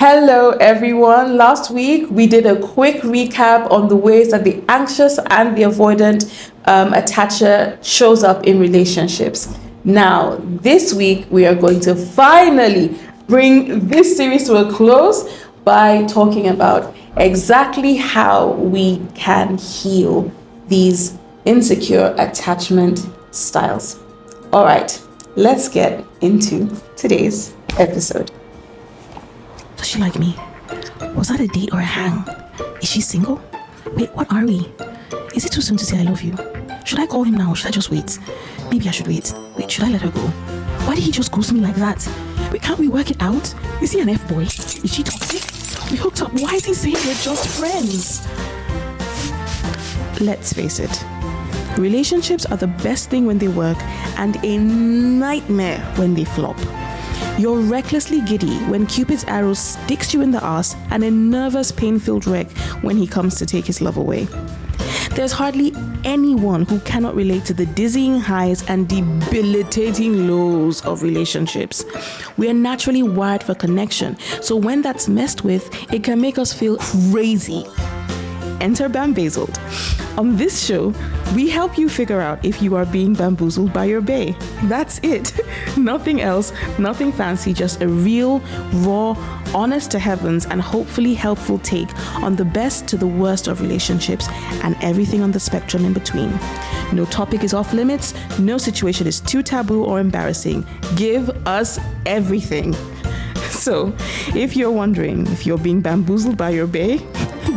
Hello, everyone. Last week, we did a quick recap on the ways that the anxious and the avoidant attacher shows up in relationships. Now, this week, we are going to finally bring this series to a close by talking about exactly how we can heal these insecure attachment styles. All right, let's get into today's episode. Does she like me? Was that a date or a hang? Is she single? Wait, what are we? Is it too soon to say I love you? Should I call him now or should I just wait? Maybe I should wait. Wait, should I let her go? Why did he just ghost me like that? Wait, can't we work it out? Is he an F-boy? Is she toxic? We hooked up. Why is he saying we're just friends? Let's face it. Relationships are the best thing when they work and a nightmare when they flop. You're recklessly giddy when Cupid's arrow sticks you in the arse and a nervous, pain-filled wreck when he comes to take his love away. There's hardly anyone who cannot relate to the dizzying highs and debilitating lows of relationships. We are naturally wired for connection, so when that's messed with, it can make us feel crazy. Enter Bambazeled. On this show, we help you figure out if you are being bamboozled by your bae. That's it. Nothing else, nothing fancy, just a real, raw, honest to heavens, and hopefully helpful take on the best to the worst of relationships and everything on the spectrum in between. No topic is off limits, no situation is too taboo or embarrassing. Give us everything. So, if you're wondering if you're being bamboozled by your bae,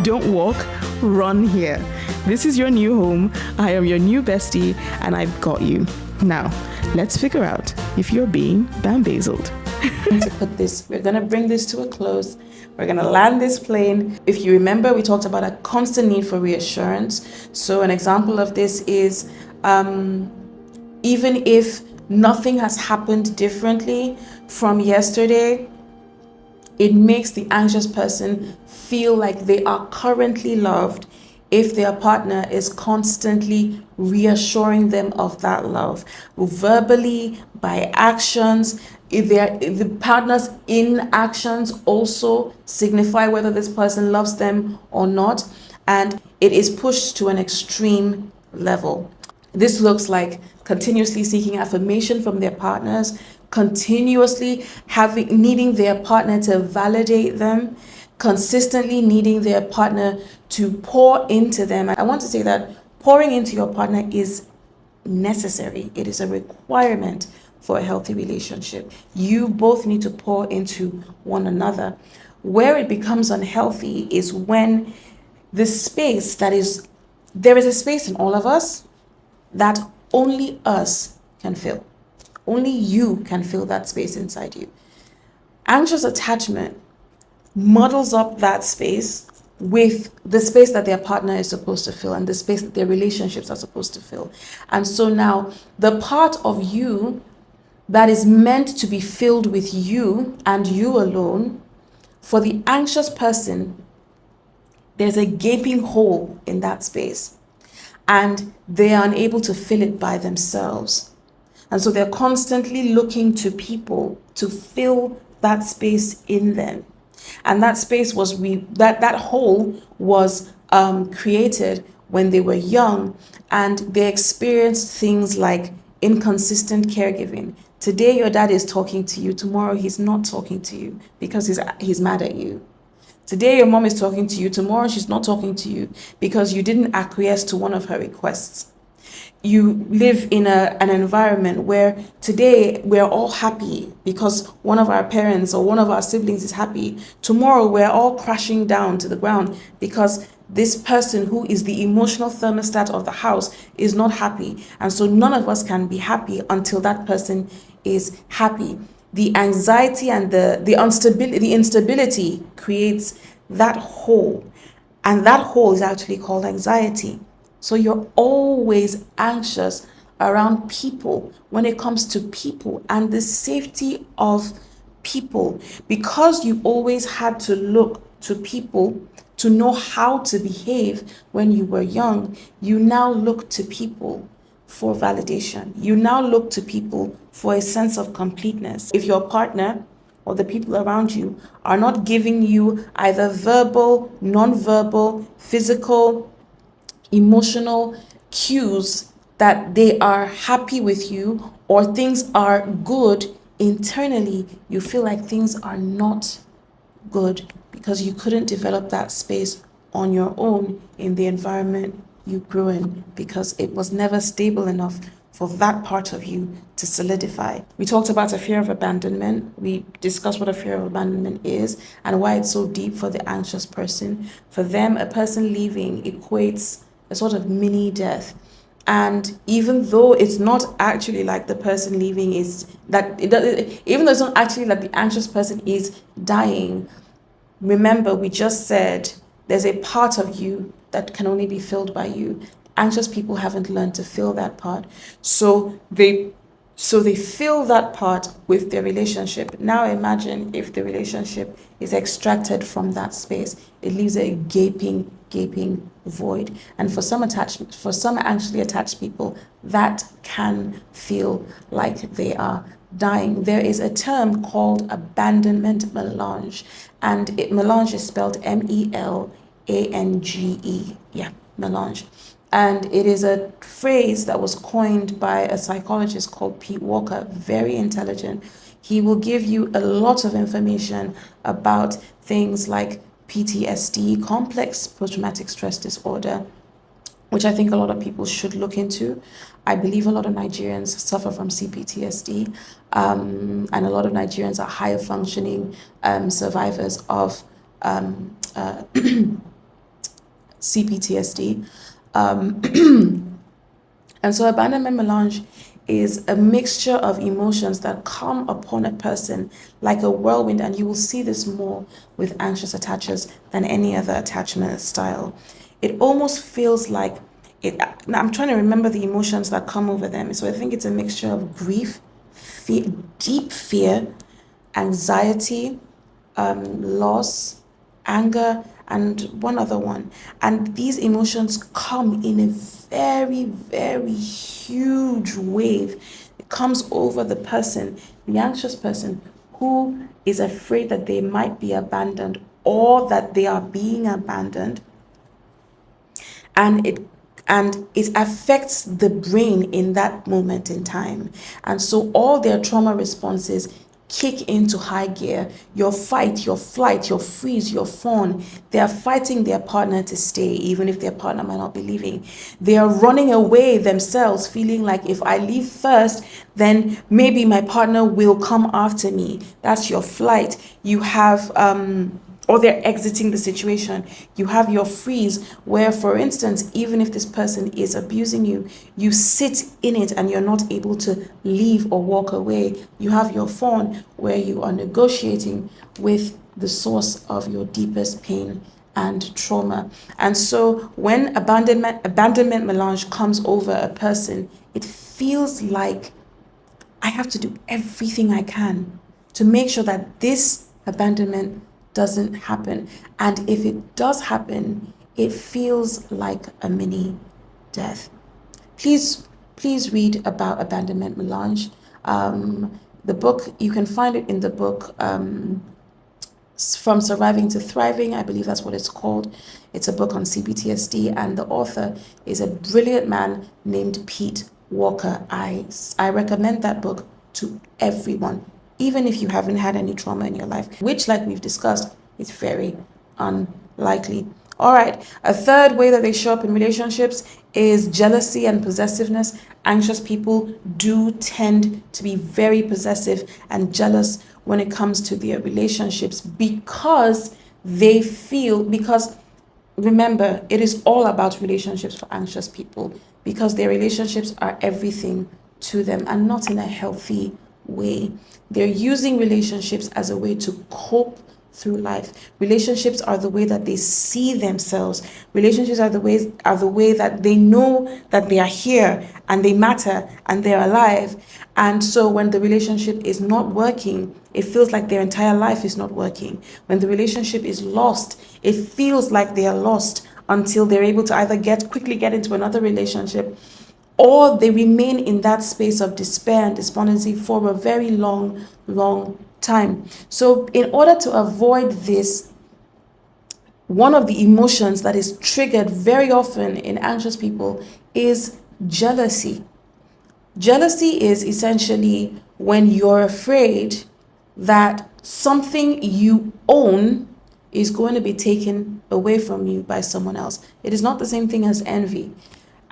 don't walk, run here. This is your new home. I am your new bestie, and I've got you. Now, let's figure out if you're being bambazeled. We're going to bring this to a close. We're going to land this plane. If you remember, we talked about a constant need for reassurance. So an example of this is even if nothing has happened differently from yesterday, it makes the anxious person feel like they are currently loved if their partner is constantly reassuring them of that love, verbally, by actions. If the partner's inactions also signify whether this person loves them or not, and it is pushed to an extreme level. This looks like continuously seeking affirmation from their partners, continuously needing their partner to validate them, consistently needing their partner to pour into them. I want to say that pouring into your partner is necessary. It is a requirement for a healthy relationship. You both need to pour into one another. Where it becomes unhealthy is when there is a space in all of us that only us can fill. Only you can fill that space inside you. Anxious attachment muddles up that space with the space that their partner is supposed to fill and the space that their relationships are supposed to fill. And so now the part of you that is meant to be filled with you and you alone, for the anxious person, there's a gaping hole in that space and they are unable to fill it by themselves. And so they're constantly looking to people to fill that space in them. And that space that hole was created when they were young, and they experienced things like inconsistent caregiving. Today your dad is talking to you, tomorrow he's not talking to you because he's mad at you. Today your mom is talking to you, tomorrow she's not talking to you because you didn't acquiesce to one of her requests. You live in an environment where today we're all happy because one of our parents or one of our siblings is happy. Tomorrow we're all crashing down to the ground because this person who is the emotional thermostat of the house is not happy. And so none of us can be happy until that person is happy. The anxiety and the instability creates that hole. And that hole is actually called anxiety. So you're always anxious around people when it comes to people and the safety of people. Because you always had to look to people to know how to behave when you were young, you now look to people for validation. You now look to people for a sense of completeness. If your partner or the people around you are not giving you either verbal, non-verbal, physical, emotional cues that they are happy with you or things are good, internally you feel like things are not good because you couldn't develop that space on your own in the environment you grew in because it was never stable enough for that part of you to solidify. We talked about a fear of abandonment. We discussed what a fear of abandonment is and why it's so deep for the anxious person. For them, a person leaving equates a sort of mini death. And even though it's not actually like the person leaving is that even though it's not actually like the anxious person is dying, remember, we just said there's a part of you that can only be filled by you. Anxious people haven't learned to fill that part. So they fill that part with their relationship. Now imagine if the relationship is extracted from that space. It leaves a gaping void. And for some anxiously attached people, that can feel like they are dying. There is a term called abandonment melange, and melange is spelled melange. Yeah, melange. And it is a phrase that was coined by a psychologist called Pete Walker, very intelligent. He will give you a lot of information about things like PTSD, complex post-traumatic stress disorder, which I think a lot of people should look into. I believe a lot of Nigerians suffer from CPTSD, and a lot of Nigerians are higher functioning survivors of CPTSD. And so abandonment melange is a mixture of emotions that come upon a person like a whirlwind, and you will see this more with anxious attachers than any other attachment style. It almost feels like it. I'm trying to remember the emotions that come over them. So I think it's a mixture of grief, fear, deep fear, anxiety, loss, anger, and one other one. And these emotions come in a very, very huge wave. It comes over the person, the anxious person, who is afraid that they might be abandoned or that they are being abandoned. And it affects the brain in that moment in time. And so all their trauma responses kick into high gear. Your fight, your flight, your freeze, your fawn. They are fighting their partner to stay, even if their partner might not be leaving. They are running away themselves, feeling like if I leave first, then maybe my partner will come after me. That's your flight. You have or they're exiting the situation. You have your freeze, where, for instance, even if this person is abusing you, you sit in it and you're not able to leave or walk away. You have your fawn, where you are negotiating with the source of your deepest pain and trauma. And so when abandonment melange comes over a person, it feels like I have to do everything I can to make sure that this abandonment doesn't happen. And if it does happen, it feels like a mini death. Please read about abandonment melange. The book, you can find it in the book From Surviving to Thriving. I believe that's what it's called. It's a book on CPTSD, and the author is a brilliant man named Pete Walker. I recommend that book to everyone, even if you haven't had any trauma in your life, which, like we've discussed, is very unlikely. All right, a third way that they show up in relationships is jealousy and possessiveness. Anxious people do tend to be very possessive and jealous when it comes to their relationships because remember, it is all about relationships for anxious people, because their relationships are everything to them, and not in a healthy way. They're using relationships as a way to cope through life. Relationships are the way that they see themselves. Relationships are the way that they know that they are here and they matter and they're alive. And so when the relationship is not working, it feels like their entire life is not working. When the relationship is lost, it feels like they are lost until they're able to either quickly get into another relationship, or they remain in that space of despair and despondency for a very long time. So in order to avoid this, one of the emotions that is triggered very often in anxious people is jealousy. Jealousy is essentially when you're afraid that something you own is going to be taken away from you by someone else. It is not the same thing as envy.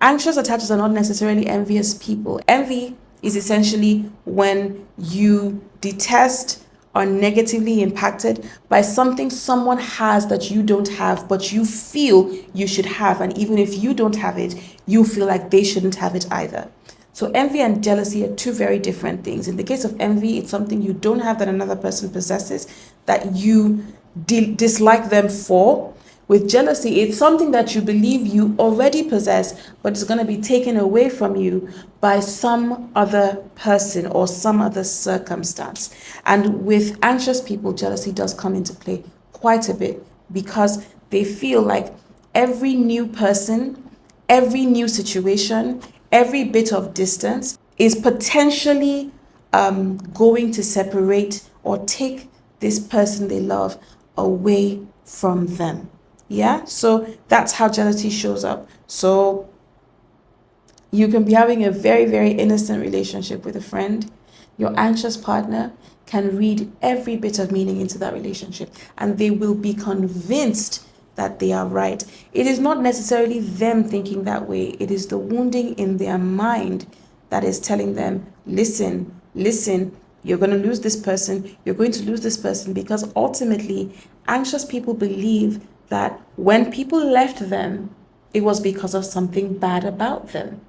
Anxious attachers are not necessarily envious people. Envy is essentially when you detest or negatively impacted by something someone has that you don't have, but you feel you should have. And even if you don't have it, you feel like they shouldn't have it either. So envy and jealousy are two very different things. In the case of envy, it's something you don't have that another person possesses that you dislike them for. With jealousy, it's something that you believe you already possess, but it's going to be taken away from you by some other person or some other circumstance. And with anxious people, jealousy does come into play quite a bit because they feel like every new person, every new situation, every bit of distance is potentially going to separate or take this person they love away from them. Yeah, so that's how jealousy shows up. So you can be having a very, very innocent relationship with a friend. Your anxious partner can read every bit of meaning into that relationship and they will be convinced that they are right. It is not necessarily them thinking that way. It is the wounding in their mind that is telling them, listen, you're going to lose this person. You're going to lose this person because ultimately anxious people believe that when people left them, it was because of something bad about them.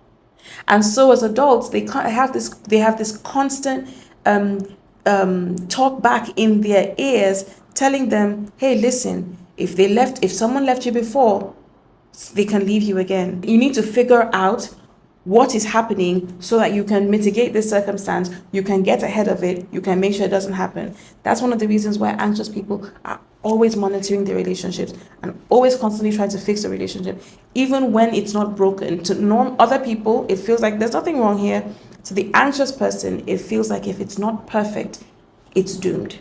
And so as adults, they have this constant talk back in their ears telling them, hey, listen, if someone left you before, they can leave you again. You need to figure out what is happening so that you can mitigate this circumstance, you can get ahead of it, you can make sure it doesn't happen. That's one of the reasons why anxious people are always monitoring their relationships and always constantly trying to fix the relationship, even when it's not broken. To other people, it feels like there's nothing wrong here. To the anxious person, it feels like if it's not perfect, it's doomed.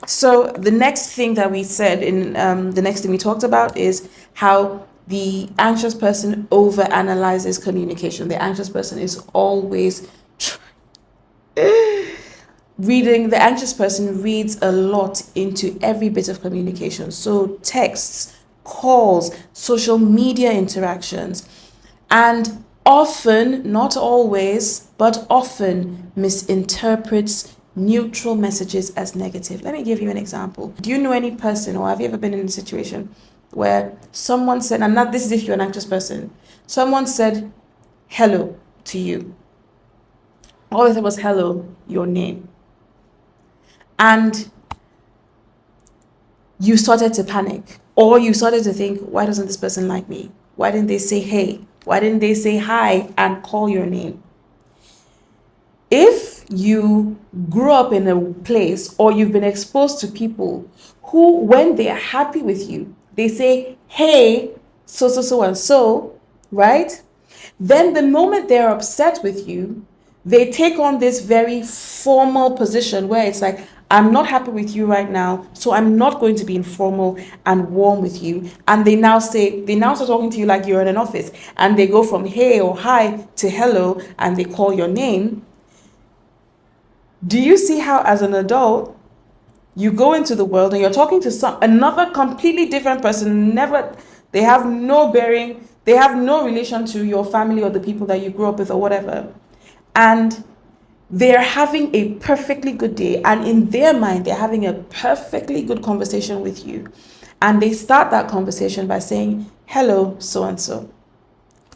So the next thing that we said the next thing we talked about is how the anxious person overanalyzes communication. The anxious person is always the anxious person reads a lot into every bit of communication. So texts, calls, social media interactions, and often, not always, but often misinterprets neutral messages as negative. Let me give you an example. Do you know any person, or have you ever been in a situation where someone said, and not this is if you're an anxious person, someone said hello to you. All they said was hello, your name. And you started to panic, or you started to think, why doesn't this person like me? Why didn't they say hey? Why didn't they say hi and call your name? If you grew up in a place or you've been exposed to people who, when they are happy with you, they say, hey, so and so, right? Then the moment they're upset with you, they take on this very formal position where it's like, I'm not happy with you right now, so I'm not going to be informal and warm with you. And they now start talking to you like you're in an office, and they go from hey or hi to hello, and they call your name. Do you see how, as an adult, you go into the world and you're talking to another completely different person? They have no bearing, they have no relation to your family or the people that you grew up with or whatever. And they're having a perfectly good day, and in their mind they're having a perfectly good conversation with you, and they start that conversation by saying hello so and so.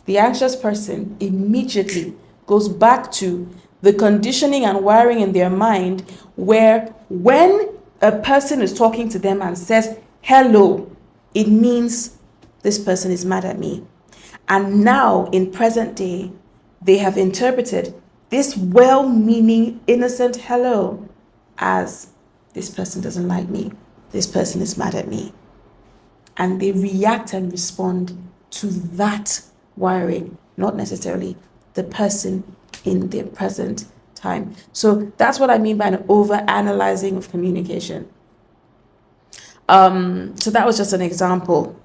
The anxious person immediately goes back to the conditioning and wiring in their mind where when a person is talking to them and says hello, it means this person is mad at me. And now in present day, they have interpreted this well-meaning, innocent hello as this person doesn't like me, this person is mad at me. And they react and respond to that wiring, not necessarily the person in their present time. So that's what I mean by an over-analyzing of communication. So that was just an example.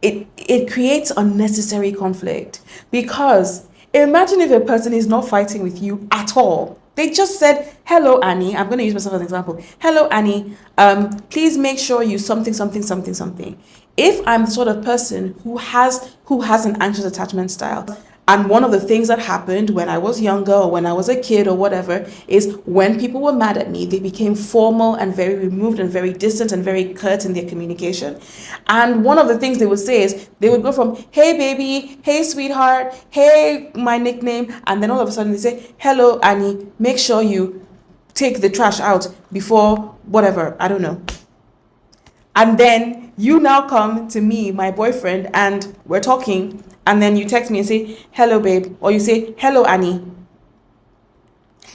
It creates unnecessary conflict, because imagine if a person is not fighting with you at all. They just said, hello, Annie. I'm going to use myself as an example. Hello, Annie. Please make sure you something, something, something, something. If I'm the sort of person who has an anxious attachment style, and one of the things that happened when I was younger or when I was a kid or whatever is when people were mad at me, they became formal and very removed and very distant and very curt in their communication. And one of the things they would say is they would go from, hey baby, hey sweetheart, hey my nickname, and then all of a sudden they say, hello Annie, make sure you take the trash out before whatever, I don't know. And then you now come to me, my boyfriend, and we're talking, and then you text me and say, hello, babe, or you say, hello, Annie.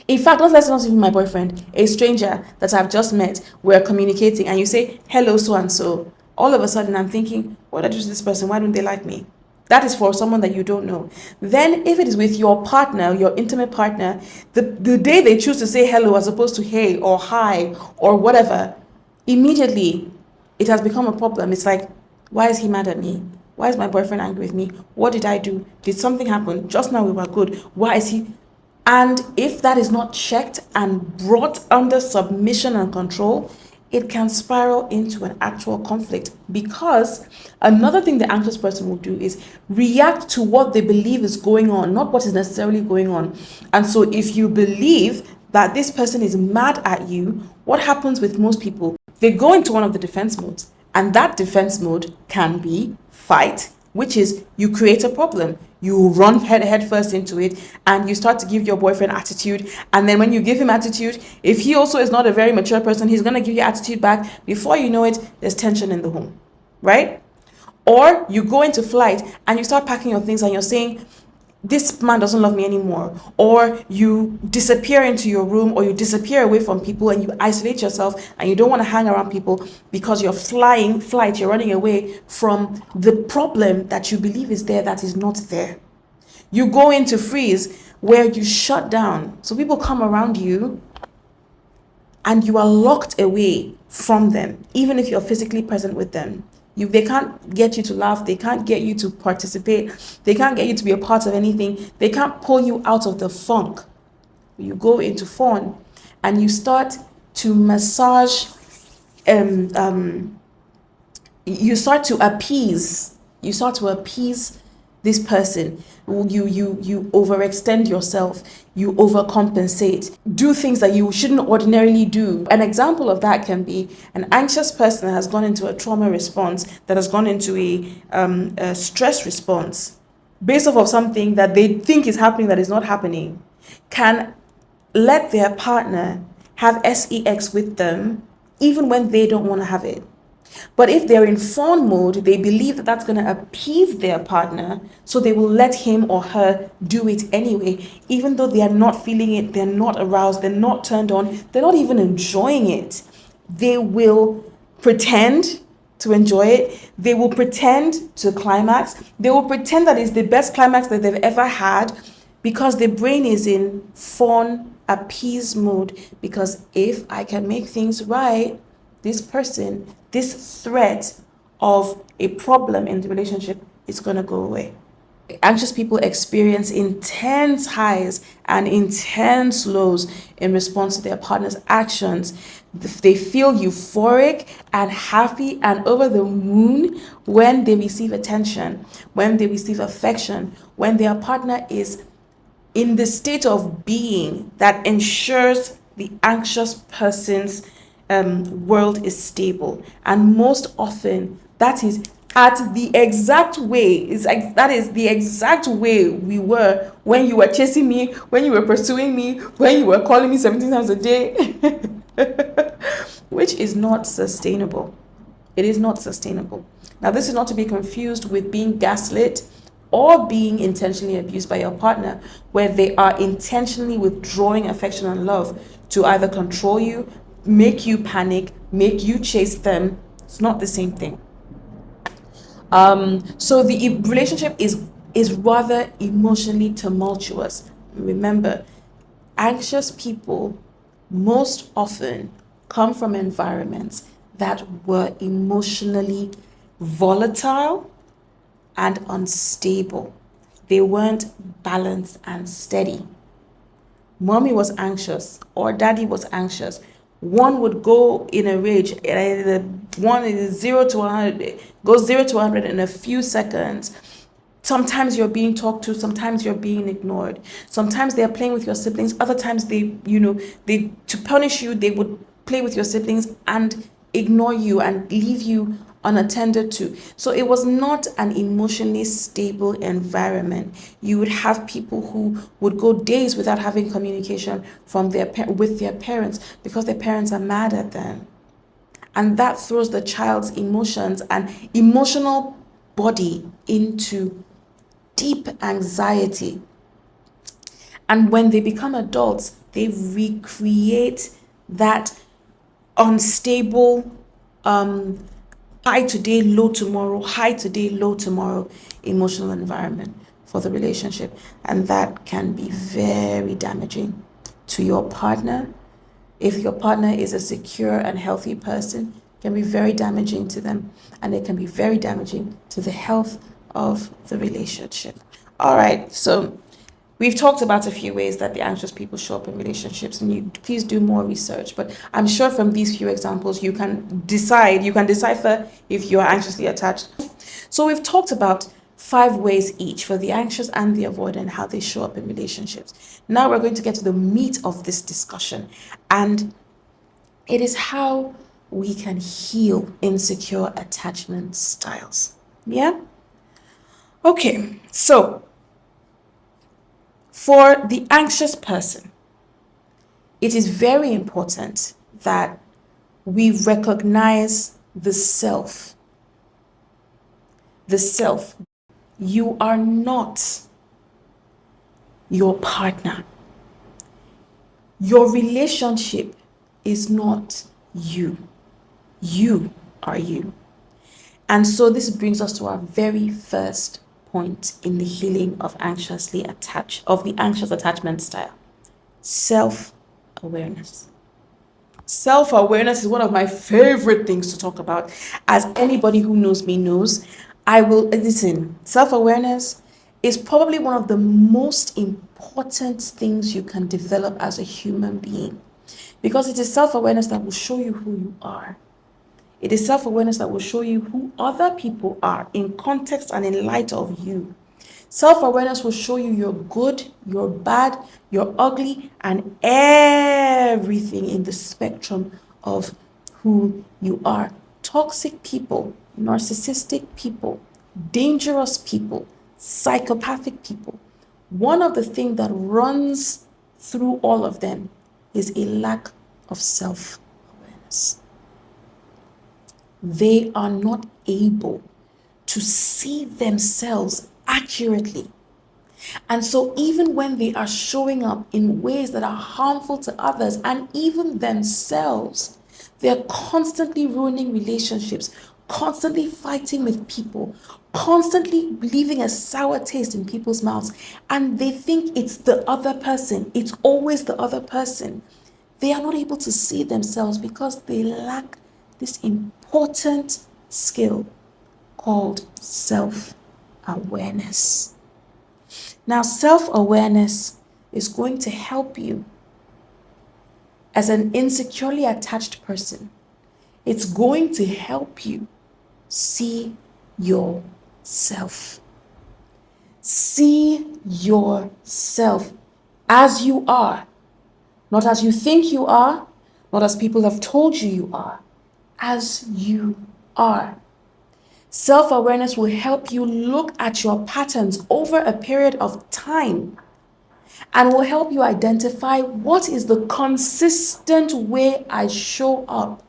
In fact, let's not even my boyfriend, a stranger that I've just met, we're communicating, and you say, hello, so-and-so. All of a sudden, I'm thinking, what did I do to this person? Why don't they like me? That is for someone that you don't know. Then if it is with your partner, your intimate partner, the day they choose to say hello as opposed to hey or hi or whatever, immediately it has become a problem. It's like, why is he mad at me? Why is my boyfriend angry with me? What did I do? Did something happen? Just now we were good. Why is he? And if that is not checked and brought under submission and control, it can spiral into an actual conflict, because another thing the anxious person will do is react to what they believe is going on, not what is necessarily going on. And so if you believe that this person is mad at you, what happens with most people? They go into one of the defense modes, and that defense mode can be fight, which is you create a problem. You run head first into it, and you start to give your boyfriend attitude. And then when you give him attitude, if he also is not a very mature person, he's going to give you attitude back. Before you know it, there's tension in the home, right? Or you go into flight and you start packing your things and you're saying, this man doesn't love me anymore. Or you disappear into your room, or you disappear away from people and you isolate yourself and you don't want to hang around people because you're you're running away from the problem that you believe is there that is not there. You go into freeze, where you shut down. So people come around you and you are locked away from them, even if you're physically present with them. They can't get you to laugh. They can't get you to participate. They can't get you to be a part of anything. They can't pull you out of the funk. You go into fawn and you start to massage, you start to appease this person. You overextend yourself, you overcompensate, do things that you shouldn't ordinarily do. An example of that can be an anxious person that has gone into a trauma response, that has gone into a stress response based off of something that they think is happening that is not happening, can let their partner have sex with them even when they don't want to have it. But if they're in fawn mode, they believe that that's going to appease their partner, so they will let him or her do it anyway, even though they are not feeling it, they're not aroused, they're not turned on, they're not even enjoying it. They will pretend to enjoy it. They will pretend to climax. They will pretend that it's the best climax that they've ever had, because the brain is in fawn appease mode. Because if I can make things right, this person, this threat of a problem in the relationship is going to go away. Anxious people experience intense highs and intense lows in response to their partner's actions. They feel euphoric and happy and over the moon when they receive attention, when they receive affection, when their partner is in the state of being that ensures the anxious person's world is stable. And most often that is at the exact way, that is the exact way we were when you were chasing me, when you were pursuing me, when you were calling me 17 times a day, which is not sustainable. It is not sustainable. Now, this is not to be confused with being gaslit or being intentionally abused by your partner, where they are intentionally withdrawing affection and love to either control you, make you panic, make you chase them. It's not the same thing. So the relationship is rather emotionally tumultuous. Remember, Anxious people most often come from environments that were emotionally volatile and unstable. They weren't balanced and steady. Mommy was anxious or daddy was anxious. One would go in a rage. One is 0 to 100, goes 0 to 100 in a few seconds. Sometimes you're being talked to, sometimes you're being ignored. Sometimes they're playing with your siblings. Other times they to punish you, they would play with your siblings and ignore you and leave you unattended to. So it was not an emotionally stable environment. You would have people who would go days without having communication with their parents because their parents are mad at them. And that throws the child's emotions and emotional body into deep anxiety. And when they become adults, they recreate that unstable high today, low tomorrow, high today, low tomorrow emotional environment for the relationship. And that can be very damaging to your partner. If your partner is a secure and healthy person, it can be very damaging to them, and it can be very damaging to the health of the relationship. All right, so we've talked about a few ways that the anxious people show up in relationships, and you please do more research. But I'm sure from these few examples, you can decipher if you are anxiously attached. So we've talked about 5 ways each for the anxious and the avoidant, how they show up in relationships. Now we're going to get to the meat of this discussion, and it is how we can heal insecure attachment styles. Yeah? Okay, so for the anxious person, it is very important that we recognize the self. The self. You are not your partner. Your relationship is not you. You are you. And so this brings us to our very first point in the healing of the anxious attachment style. Self-awareness. Self-awareness is one of my favorite things to talk about. As anybody who knows me knows, self-awareness is probably one of the most important things you can develop as a human being, because it is self-awareness that will show you who you are. It is self-awareness that will show you who other people are in context and in light of you. Self-awareness will show you your good, your bad, your ugly, and everything in the spectrum of who you are. Toxic people, narcissistic people, dangerous people, psychopathic people. One of the things that runs through all of them is a lack of self-awareness. They are not able to see themselves accurately. And so even when they are showing up in ways that are harmful to others and even themselves, they're constantly ruining relationships, constantly fighting with people, constantly leaving a sour taste in people's mouths. And they think it's the other person. It's always the other person. They are not able to see themselves because they lack this important skill called self-awareness. Now, self-awareness is going to help you as an insecurely attached person. It's going to help you see yourself. See yourself as you are, not as you think you are, not as people have told you are, as you are. Self-awareness will help you look at your patterns over a period of time and will help you identify what is the consistent way I show up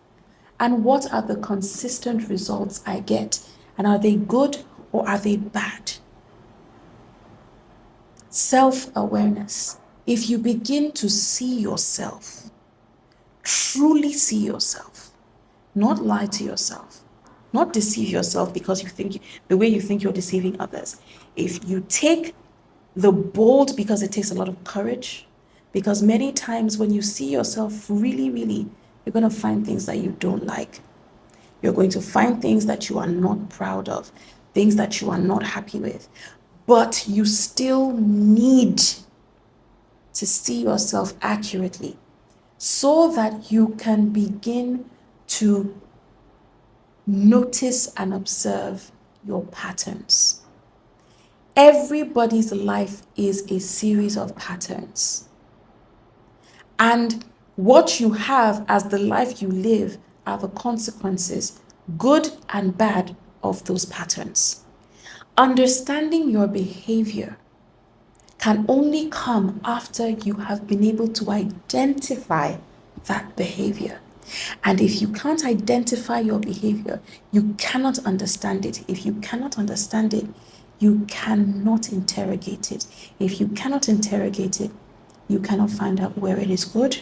and what are the consistent results I get, and are they good or are they bad? Self-awareness. If you begin to see yourself, truly see yourself, not lie to yourself, not deceive yourself because you think the way you think you're deceiving others. If you take the bold, because it takes a lot of courage, Because many times when you see yourself really, you're going to find things that you don't like. You're going to find things that you are not proud of, things that you are not happy with. But you still need to see yourself accurately so that you can begin to notice and observe your patterns. Everybody's life is a series of patterns. And what you have as the life you live are the consequences, good and bad, of those patterns. Understanding your behavior can only come after you have been able to identify that behavior. And if you can't identify your behavior, you cannot understand it. If you cannot understand it, you cannot interrogate it. If you cannot interrogate it, you cannot find out where it is good,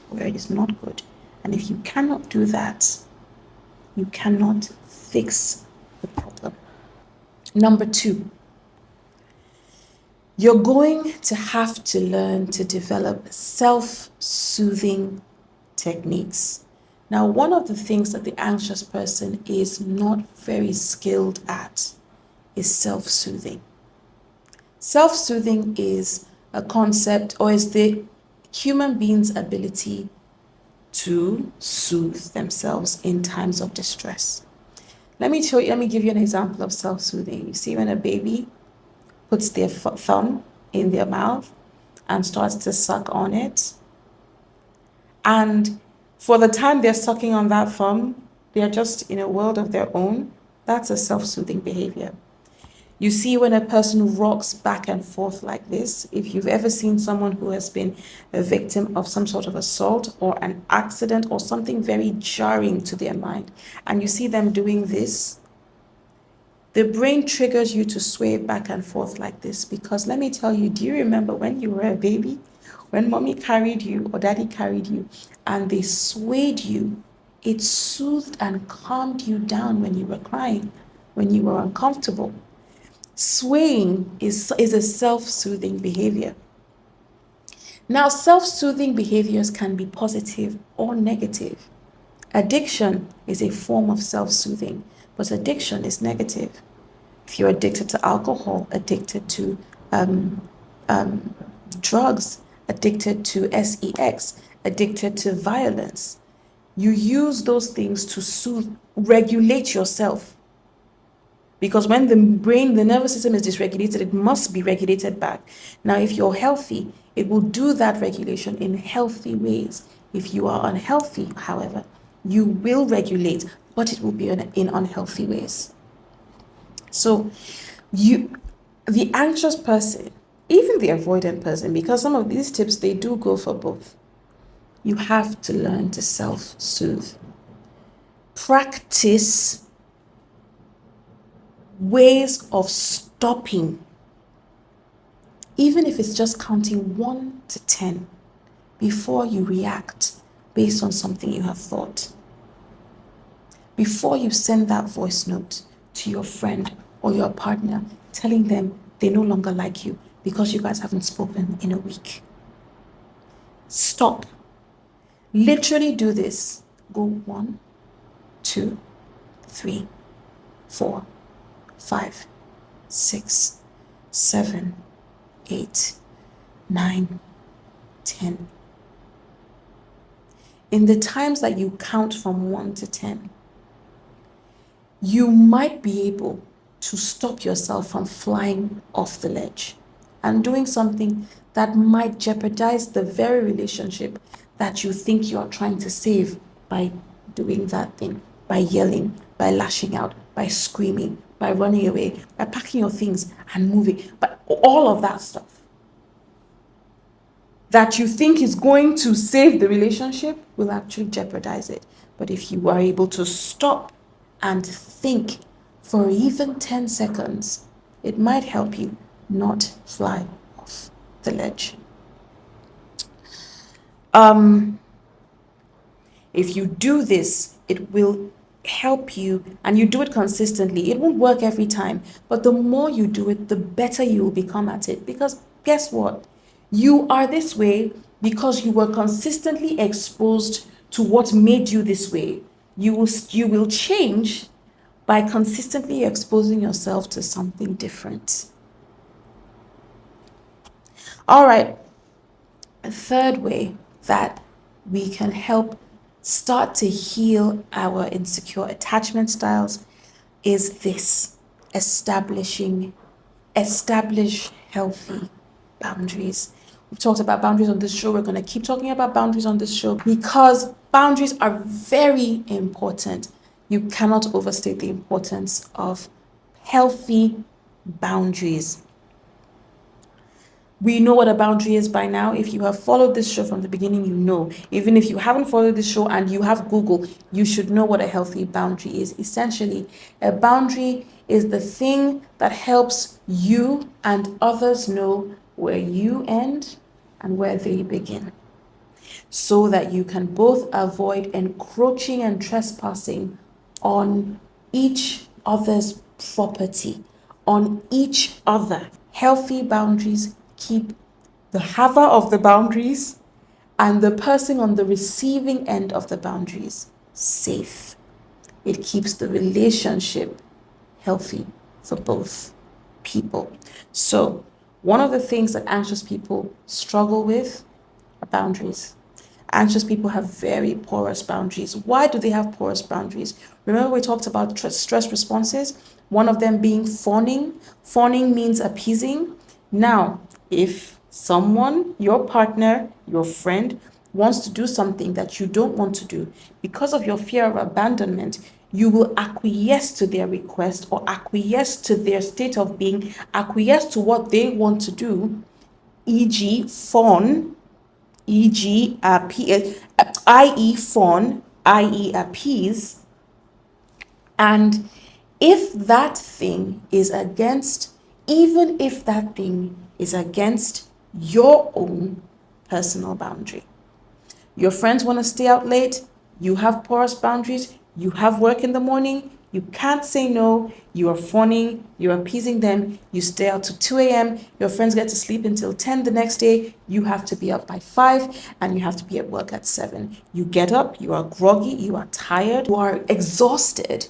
where it is not good. And if you cannot do that, you cannot fix the problem. Number 2, you're going to have to learn to develop self-soothing techniques. Now, one of the things that the anxious person is not very skilled at is self-soothing. Self-soothing is a concept, or is the human being's ability to soothe themselves in times of distress. Let me give you an example of self-soothing. You see, when a baby puts their thumb in their mouth and starts to suck on it, and for the time they're sucking on that thumb, they're just in a world of their own. That's a self-soothing behavior. You see, when a person rocks back and forth like this, if you've ever seen someone who has been a victim of some sort of assault or an accident or something very jarring to their mind, and you see them doing this, the brain triggers you to sway back and forth like this. Because let me tell you, do you remember when you were a baby, when mommy carried you or daddy carried you and they swayed you? It soothed and calmed you down when you were crying, when you were uncomfortable. Swaying is a self-soothing behavior. Now, self-soothing behaviors can be positive or negative. Addiction is a form of self-soothing, but addiction is negative. If you're addicted to alcohol, addicted to drugs, addicted to sex, addicted to violence, you use those things to soothe, regulate yourself. Because when the brain, the nervous system is dysregulated, it must be regulated back. Now, if you're healthy, it will do that regulation in healthy ways. If you are unhealthy, however, you will regulate, but it will be in unhealthy ways. So the anxious person, even the avoidant person, because some of these tips, they do go for both. You have to learn to self-soothe. Practice ways of stopping, even if it's just counting 1 to 10 before you react based on something you have thought. Before you send that voice note to your friend or your partner telling them they no longer like you because you guys haven't spoken in a week. Stop. Literally do this. Go 1, 2, 3, 4, 5, 6, 7, 8, 9, 10. In the times that you count from 1 to 10, you might be able to stop yourself from flying off the ledge and doing something that might jeopardize the very relationship that you think you are trying to save by doing that thing, by yelling, by lashing out, by screaming, by running away, by packing your things and moving, but all of that stuff that you think is going to save the relationship will actually jeopardize it. But if you are able to stop and think for even 10 seconds, it might help you not fly off the ledge. If you do this, it will help you, and you do it consistently. It won't work every time, but the more you do it, the better you will become at it. Because guess what? You are this way because you were consistently exposed to what made you this way. You will change by consistently exposing yourself to something different. All right. A third way that we can help start to heal our insecure attachment styles is this: establish healthy boundaries. We've talked about boundaries on this show. We're going to keep talking about boundaries on this show because boundaries are very important. You cannot overstate the importance of healthy boundaries. We know what a boundary is by now. If you have followed this show from the beginning, you know. Even if you haven't followed this show and you have Google, you should know what a healthy boundary is. Essentially, a boundary is the thing that helps you and others know where you end and where they begin, so that you can both avoid encroaching and trespassing on each other's property, on each other. Healthy boundaries keep the haver of the boundaries and the person on the receiving end of the boundaries safe. It keeps the relationship healthy for both people. So, one of the things that anxious people struggle with are boundaries. Anxious people have very porous boundaries. Why do they have porous boundaries? Remember, we talked about stress responses, one of them being fawning. Fawning means appeasing. Now, if someone, your partner, your friend, wants to do something that you don't want to do, because of your fear of abandonment, you will acquiesce to their request or acquiesce to their state of being, acquiesce to what they want to do, e.g., fawn, e.g., i.e., fawn, i.e., appease. And if that thing is against, even if that thing is against your own personal boundary. Your friends want to stay out late, you have porous boundaries, you have work in the morning, you can't say no, you are fawning, you're appeasing them, you stay out to 2 a.m., your friends get to sleep until 10 the next day, you have to be up by 5 and you have to be at work at 7. You get up, you are groggy, you are tired, you are exhausted,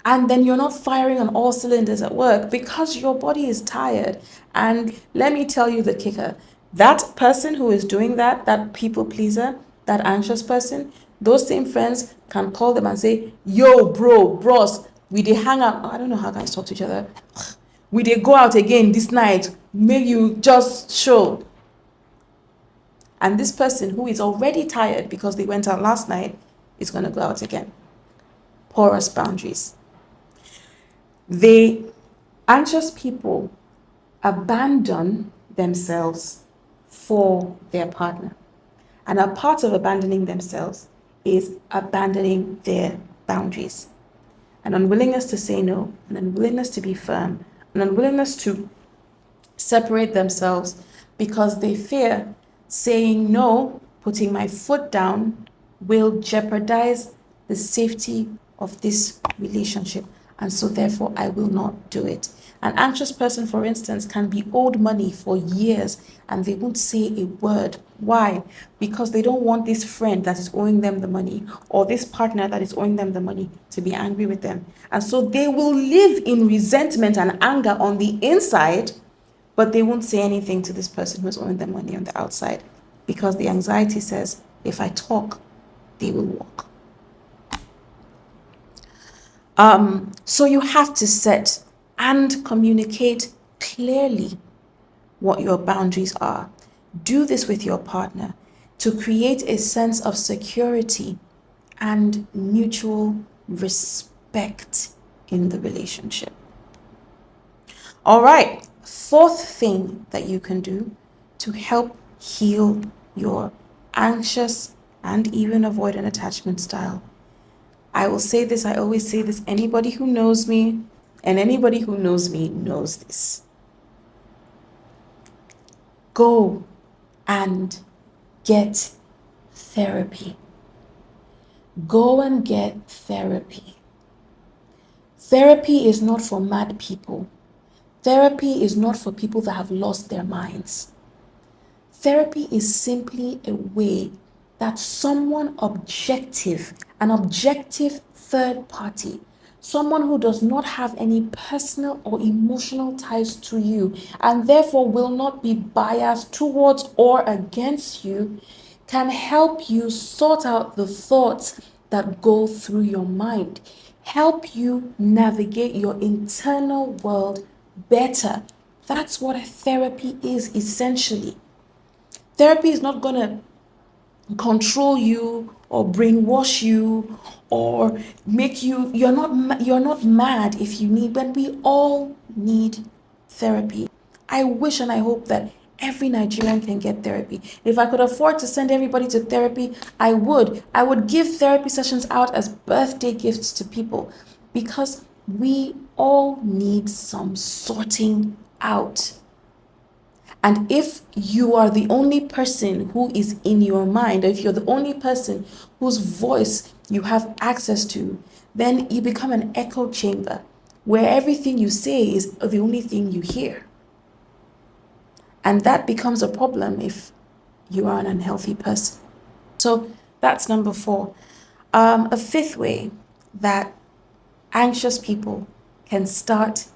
and then you're not firing on all cylinders at work because your body is tired. And let me tell you the kicker: that person who is doing that, that people pleaser, that anxious person, those same friends can call them and say, yo, bros, we dey hang out. I don't know how guys talk to each other. We dey go out again this night. Make you just show. And this person who is already tired because they went out last night is going to go out again. Porous boundaries. Anxious people abandon themselves for their partner. And a part of abandoning themselves is abandoning their boundaries. An unwillingness to say no, an unwillingness to be firm, an unwillingness to separate themselves because they fear saying no, putting my foot down, will jeopardize the safety of this relationship. And so therefore I will not do it. An anxious person, for instance, can be owed money for years and they won't say a word. Why? Because they don't want this friend that is owing them the money or this partner that is owing them the money to be angry with them. And so they will live in resentment and anger on the inside, but they won't say anything to this person who's owing them money on the outside because the anxiety says, if I talk, they will walk. So you have to set and communicate clearly what your boundaries are. Do this with your partner to create a sense of security and mutual respect in the relationship. All right, fourth thing that you can do to help heal your anxious and even avoidant attachment style. I will say this, I always say this, anybody who knows me and anybody who knows me knows this. Go and get therapy. Go and get therapy. Therapy is not for mad people. Therapy is not for people that have lost their minds. Therapy is simply a way that someone objective, an objective third party, someone who does not have any personal or emotional ties to you and therefore will not be biased towards or against you, can help you sort out the thoughts that go through your mind, help you navigate your internal world better. That's what a therapy is essentially. Therapy is not going to control you or brainwash you or make you you're not mad if you need, but we all need therapy. I wish and I hope that every Nigerian can get therapy. If I could afford to send everybody to therapy, I would give therapy sessions out as birthday gifts to people, because we all need some sorting out. And if you are the only person who is in your mind, or if you're the only person whose voice you have access to, then you become an echo chamber where everything you say is the only thing you hear. And that becomes a problem if you are an unhealthy person. So that's number 4. A fifth way that anxious people can start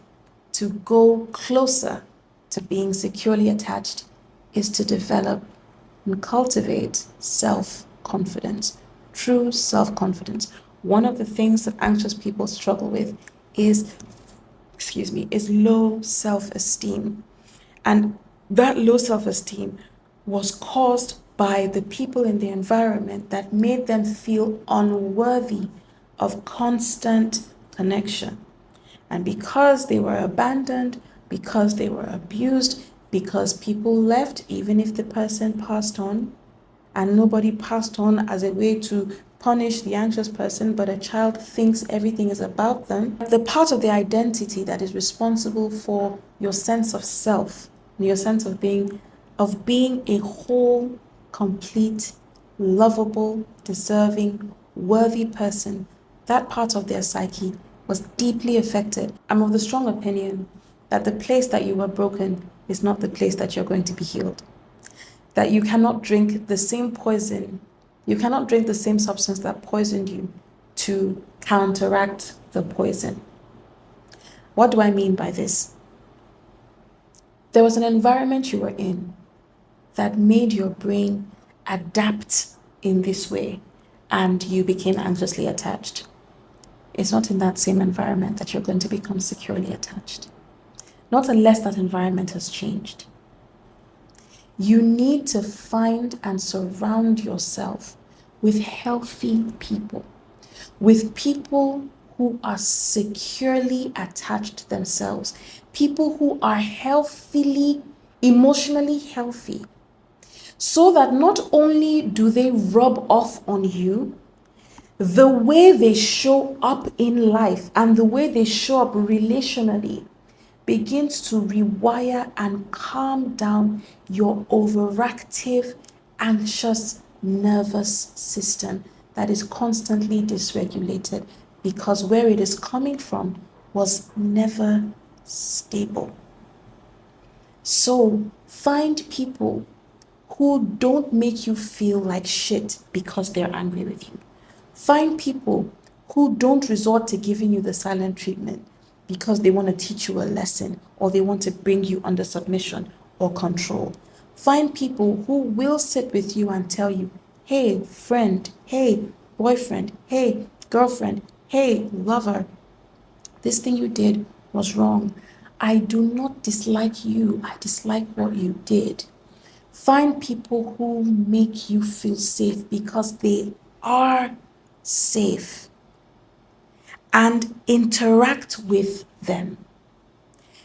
to go closer to being securely attached is to develop and cultivate self-confidence, true self-confidence. One of the things that anxious people struggle with is, is low self-esteem. And that low self-esteem was caused by the people in the environment that made them feel unworthy of constant connection. And because they were abandoned, because they were abused, because people left, even if the person passed on, and nobody passed on as a way to punish the anxious person, but a child thinks everything is about them, the part of the identity that is responsible for your sense of self, your sense of being a whole, complete, lovable, deserving, worthy person, that part of their psyche was deeply affected. I'm of the strong opinion that the place that you were broken is not the place that you're going to be healed. That you cannot drink the same poison, you cannot drink the same substance that poisoned you to counteract the poison. What do I mean by this? There was an environment you were in that made your brain adapt in this way, and you became anxiously attached. It's not in that same environment that you're going to become securely attached. Not unless that environment has changed. You need to find and surround yourself with healthy people, with people who are securely attached to themselves, people who are healthily, emotionally healthy, so that not only do they rub off on you, the way they show up in life and the way they show up relationally begins to rewire and calm down your overactive, anxious nervous system that is constantly dysregulated because where it is coming from was never stable. So find people who don't make you feel like shit because they're angry with you. Find people who don't resort to giving you the silent treatment because they want to teach you a lesson or they want to bring you under submission or control. Find people who will sit with you and tell you, hey, friend, hey, boyfriend, hey, girlfriend, hey, lover, this thing you did was wrong. I do not dislike you. I dislike what you did. Find people who make you feel safe because they are safe, and interact with them.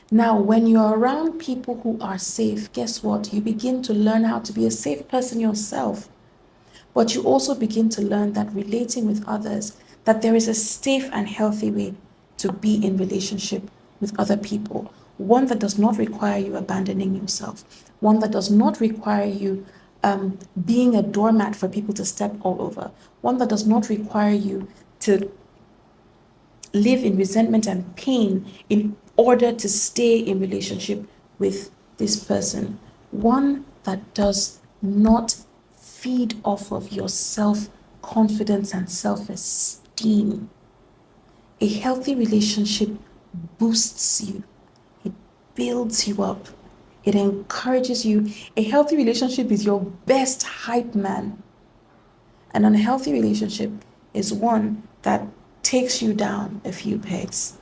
Now, when you're around people who are safe, guess what? You begin to learn how to be a safe person yourself. But you also begin to learn that relating with others, that there is a safe and healthy way to be in relationship with other people. One that does not require you abandoning yourself. One that does not require you being a doormat for people to step all over. One that does not require you to live in resentment and pain in order to stay in relationship with this person. One that does not feed off of your self-confidence and self-esteem. A healthy relationship boosts you. It builds you up. It encourages you. A healthy relationship is your best hype man. An unhealthy relationship is one that takes you down a few pegs.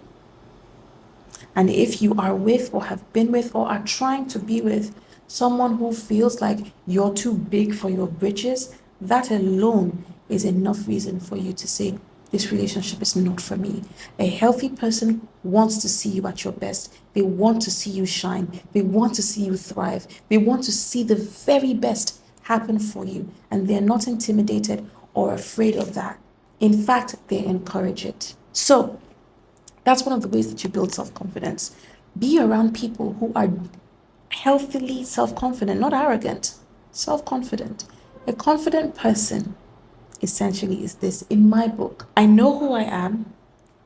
And if you are with or have been with or are trying to be with someone who feels like you're too big for your britches, that alone is enough reason for you to say, this relationship is not for me. A healthy person wants to see you at your best. They want to see you shine. They want to see you thrive. They want to see the very best happen for you. And they're not intimidated or afraid of that. In fact, they encourage it. So that's one of the ways that you build self-confidence. Be around people who are healthily self-confident, not arrogant, self-confident. A confident person essentially is this. In my book, I know who I am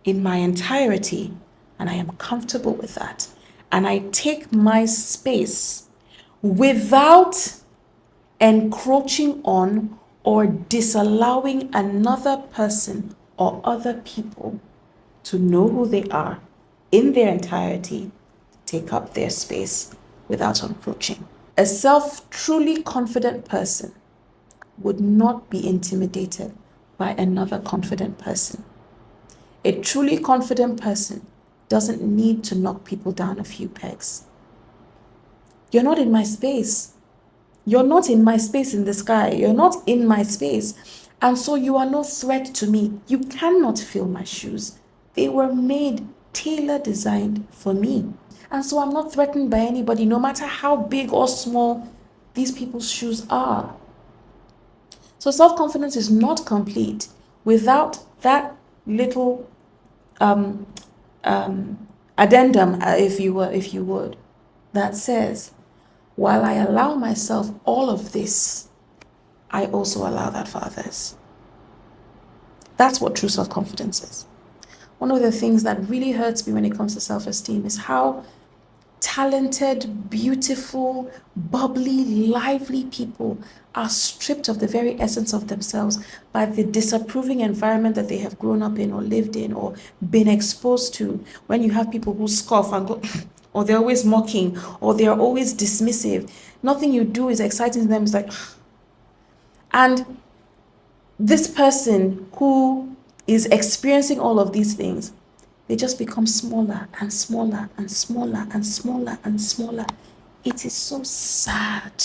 in my entirety, and I am comfortable with that. And I take my space without encroaching on or disallowing another person or other people to know who they are in their entirety, take up their space without encroaching. A truly confident person would not be intimidated by another confident person. A truly confident person doesn't need to knock people down a few pegs. You're not in my space. You're not in my space in the sky. You're not in my space. And so you are no threat to me. You cannot fill my shoes. They were made, tailor designed for me. And so I'm not threatened by anybody, no matter how big or small these people's shoes are. So self-confidence is not complete without that little addendum, if you would, that says, while I allow myself all of this, I also allow that for others. That's what true self-confidence is. One of the things that really hurts me when it comes to self-esteem is how talented, beautiful, bubbly, lively people are stripped of the very essence of themselves by the disapproving environment that they have grown up in or lived in or been exposed to. When you have people who scoff and go, or they're always mocking, or they're always dismissive, nothing you do is exciting to them. It's like, and this person who is experiencing all of these things, they just become smaller and smaller and smaller and smaller and smaller. It is so sad.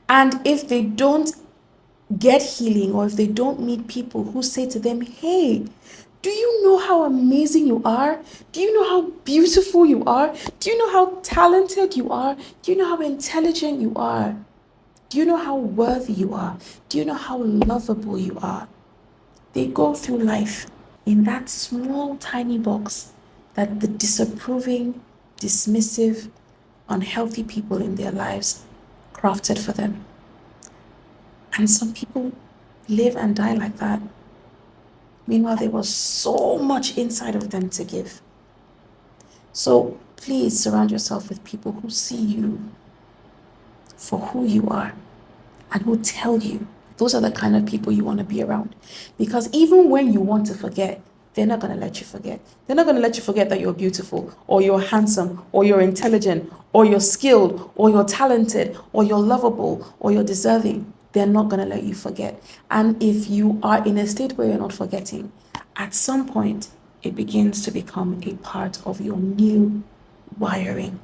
And if they don't get healing, or if they don't meet people who say to them, hey, do you know how amazing you are? Do you know how beautiful you are? Do you know how talented you are? Do you know how intelligent you are? Do you know how worthy you are? Do you know how lovable you are? They go through life in that small, tiny box that the disapproving, dismissive, unhealthy people in their lives crafted for them. And some people live and die like that. Meanwhile, there was so much inside of them to give. So please surround yourself with people who see you for who you are and who tell you. Those are the kind of people you want to be around. Because even when you want to forget, they're not going to let you forget. They're not going to let you forget that you're beautiful, or you're handsome, or you're intelligent, or you're skilled, or you're talented, or you're lovable, or you're deserving. They're not going to let you forget. And if you are in a state where you're not forgetting, at some point, it begins to become a part of your new wiring.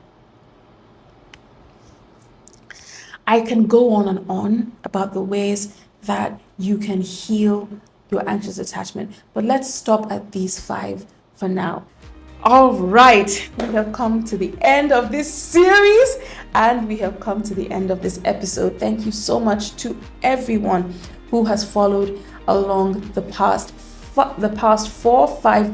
I can go on and on about the ways that you can heal your anxious attachment, but let's stop at these 5 for now. All right, we have come to the end of this series and we have come to the end of this episode. Thank you so much to everyone who has followed along the past 5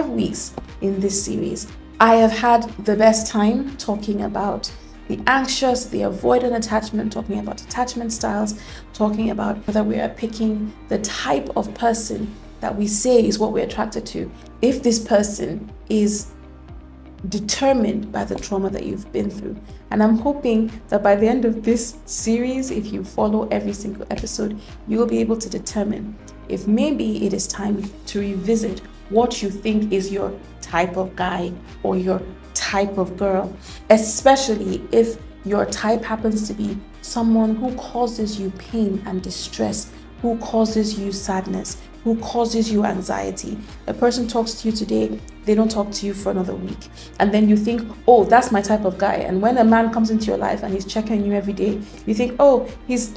weeks in this series. I have had the best time talking about the anxious, the avoidant attachment, talking about attachment styles, talking about whether we are picking the type of person that we say is what we're attracted to. If this person is determined by the trauma that you've been through. And I'm hoping that by the end of this series, if you follow every single episode, you will be able to determine if maybe it is time to revisit what you think is your type of guy or your type of girl, especially if your type happens to be someone who causes you pain and distress, who causes you sadness, who causes you anxiety. A person talks to you today, they don't talk to you for another week. And then you think, oh, that's my type of guy. And when a man comes into your life and he's checking you every day, you think, oh, he's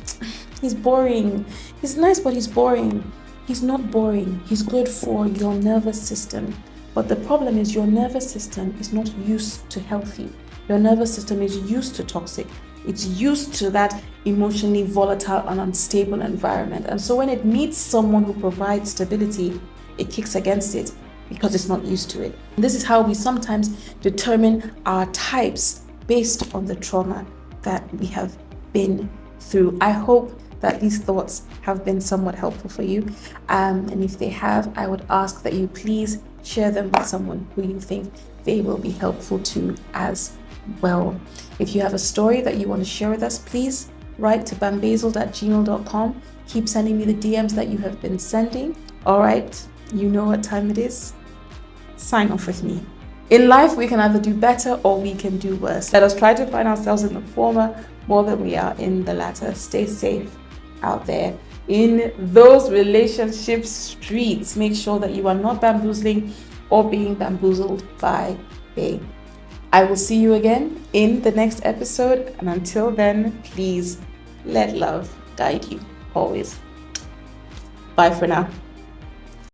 boring. He's nice, but he's boring. He's not boring. He's good for your nervous system. But the problem is your nervous system is not used to healthy. Your nervous system is used to toxic. It's used to that emotionally volatile and unstable environment. And so when it meets someone who provides stability, it kicks against it because it's not used to it. And this is how we sometimes determine our types based on the trauma that we have been through. I hope that these thoughts have been somewhat helpful for you. And if they have, I would ask that you please share them with someone who you think they will be helpful to as well. If you have a story that you want to share with us, please write to bambazeled@gmail.com. Keep sending me the DMs that you have been sending. All right, you know what time it is. Sign off with me. In life, we can either do better or we can do worse. Let us try to find ourselves in the former more than we are in the latter. Stay safe out there in those relationship streets. Make sure that you are not bamboozling or being bamboozled by babe. I will see you again in the next episode. And until then, please let love guide you always. Bye for now.